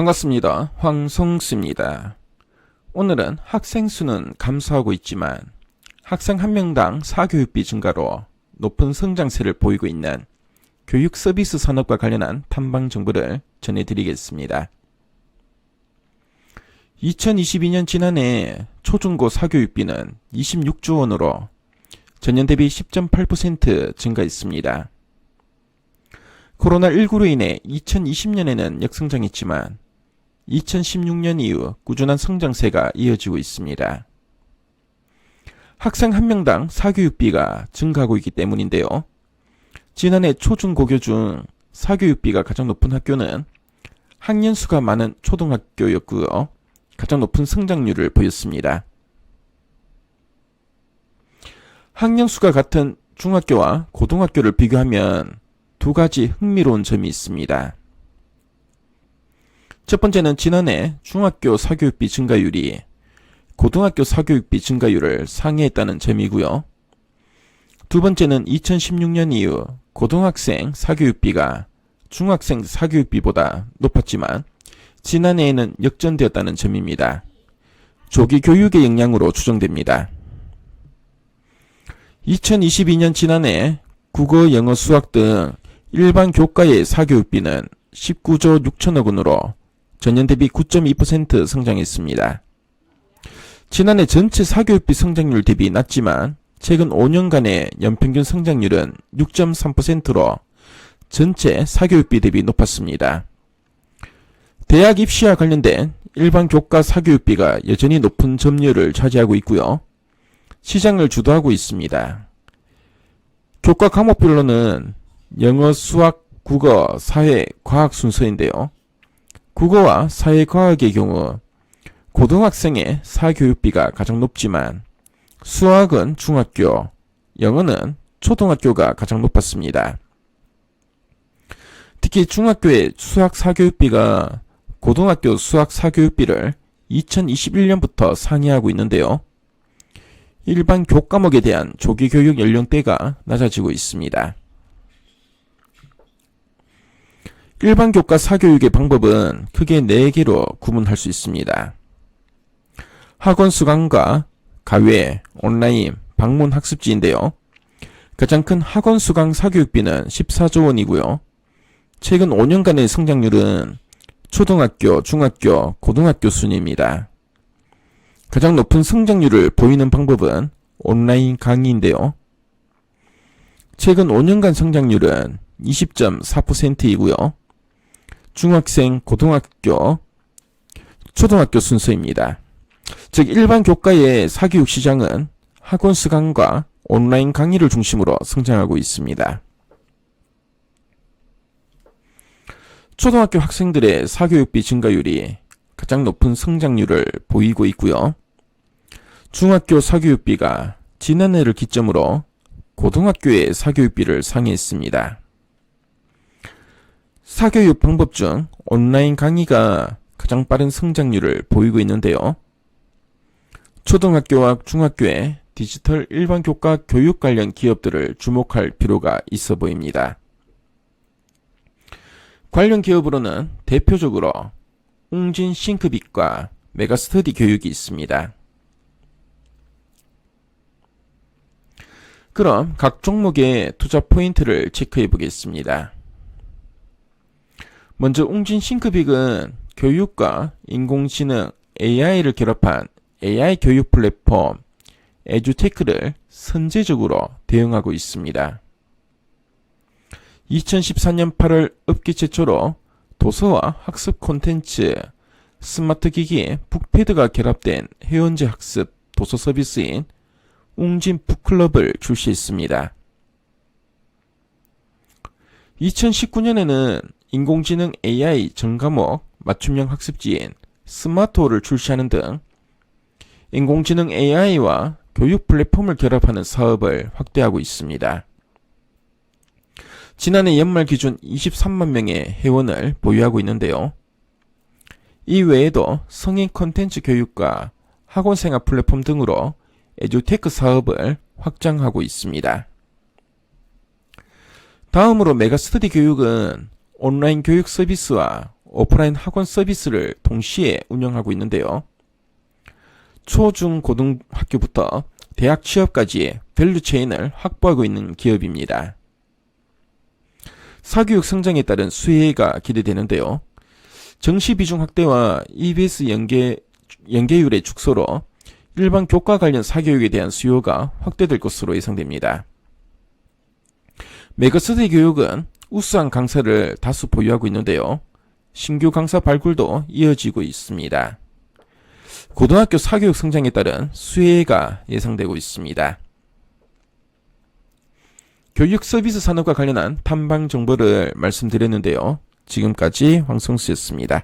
반갑습니다. 황성수입니다. 오늘은 학생 수는 감소하고 있지만 학생 한 명당 사교육비 증가로 높은 성장세를 보이고 있는 교육 서비스 산업과 관련한 탐방 정보를 전해드리겠습니다. 2022년 지난해 초중고 사교육비는 26조 원으로 전년 대비 10.8% 증가했습니다. 코로나19로 인해 2020년에는 역성장했지만 2016년 이후 꾸준한 성장세가 이어지고 있습니다. 학생 한 명당 사교육비가 증가하고 있기 때문인데요. 지난해 초중고교 중 사교육비가 가장 높은 학교는 학년 수가 많은 초등학교였고요. 가장 높은 성장률을 보였습니다. 학년 수가 같은 중학교와 고등학교를 비교하면 두 가지 흥미로운 점이 있습니다. 첫 번째는 지난해 중학교 사교육비 증가율이 고등학교 사교육비 증가율을 상회했다는 점이고요. 두 번째는 2016년 이후 고등학생 사교육비가 중학생 사교육비보다 높았지만 지난해에는 역전되었다는 점입니다. 조기 교육의 영향으로 추정됩니다. 2022년 지난해 국어, 영어, 수학 등 일반 교과의 사교육비는 19조 6천억 원으로 전년 대비 9.2% 성장했습니다. 지난해 전체 사교육비 성장률 대비 낮지만 최근 5년간의 연평균 성장률은 6.3%로 전체 사교육비 대비 높았습니다. 대학 입시와 관련된 일반 교과 사교육비가 여전히 높은 점유율을 차지하고 있고요. 시장을 주도하고 있습니다. 교과 과목별로는 영어, 수학, 국어, 사회, 과학 순서인데요. 국어와 사회, 과학의 경우 고등학생의 사교육비가 가장 높지만 수학은 중학교, 영어는 초등학교가 가장 높았습니다. 특히 중학교의 수학 사교육비가 고등학교 수학 사교육비를 2021년부터 상회하고 있는데요. 일반 교과목에 대한 조기 교육 연령대가 낮아지고 있습니다. 일반 교과 사교육의 방법은 크게 4개로 구분할 수 있습니다. 학원 수강과 가외, 온라인, 방문 학습지인데요. 가장 큰 학원 수강 사교육비는 14조 원이고요. 최근 5년간의 성장률은 초등학교, 중학교, 고등학교 순입니다. 가장 높은 성장률을 보이는 방법은 온라인 강의인데요. 최근 5년간 성장률은 20.4%이고요. 중학생, 고등학교, 초등학교 순서입니다. 즉 일반 교과의 사교육 시장은 학원 수강과 온라인 강의를 중심으로 성장하고 있습니다. 초등학교 학생들의 사교육비 증가율이 가장 높은 성장률을 보이고 있고요. 중학교 사교육비가 지난해를 기점으로 고등학교의 사교육비를 상회했습니다. 사교육 방법 중 온라인 강의가 가장 빠른 성장률을 보이고 있는데요. 초등학교와 중학교의 디지털 일반 교과 교육 관련 기업들을 주목할 필요가 있어 보입니다. 관련 기업으로는 대표적으로 웅진 싱크빅과 메가스터디 교육이 있습니다. 그럼 각 종목의 투자 포인트를 체크해 보겠습니다. 먼저 웅진 싱크빅은 교육과 인공지능 AI를 결합한 AI 교육 플랫폼 에듀테크를 선제적으로 대응하고 있습니다. 2014년 8월 업계 최초로 도서와 학습 콘텐츠, 스마트 기기, 북패드가 결합된 회원제 학습 도서 서비스인 웅진 북클럽을 출시했습니다. 2019년에는 인공지능 AI 전 과목 맞춤형 학습지인 스마트호를 출시하는 등 인공지능 AI와 교육 플랫폼을 결합하는 사업을 확대하고 있습니다. 지난해 연말 기준 23만 명의 회원을 보유하고 있는데요. 이 외에도 성인 콘텐츠 교육과 학원생활 플랫폼 등으로 에듀테크 사업을 확장하고 있습니다. 다음으로 메가스터디 교육은 온라인 교육 서비스와 오프라인 학원 서비스를 동시에 운영하고 있는데요. 초, 중, 고등학교부터 대학 취업까지의 밸류체인을 확보하고 있는 기업입니다. 사교육 성장에 따른 수혜가 기대되는데요. 정시 비중 확대와 EBS 연계율의 축소로 일반 교과 관련 사교육에 대한 수요가 확대될 것으로 예상됩니다. 메가스터디 교육은 우수한 강사를 다수 보유하고 있는데요. 신규 강사 발굴도 이어지고 있습니다. 고등학교 사교육 성장에 따른 수혜가 예상되고 있습니다. 교육 서비스 산업과 관련한 탐방 정보를 말씀드렸는데요. 지금까지 황성수였습니다.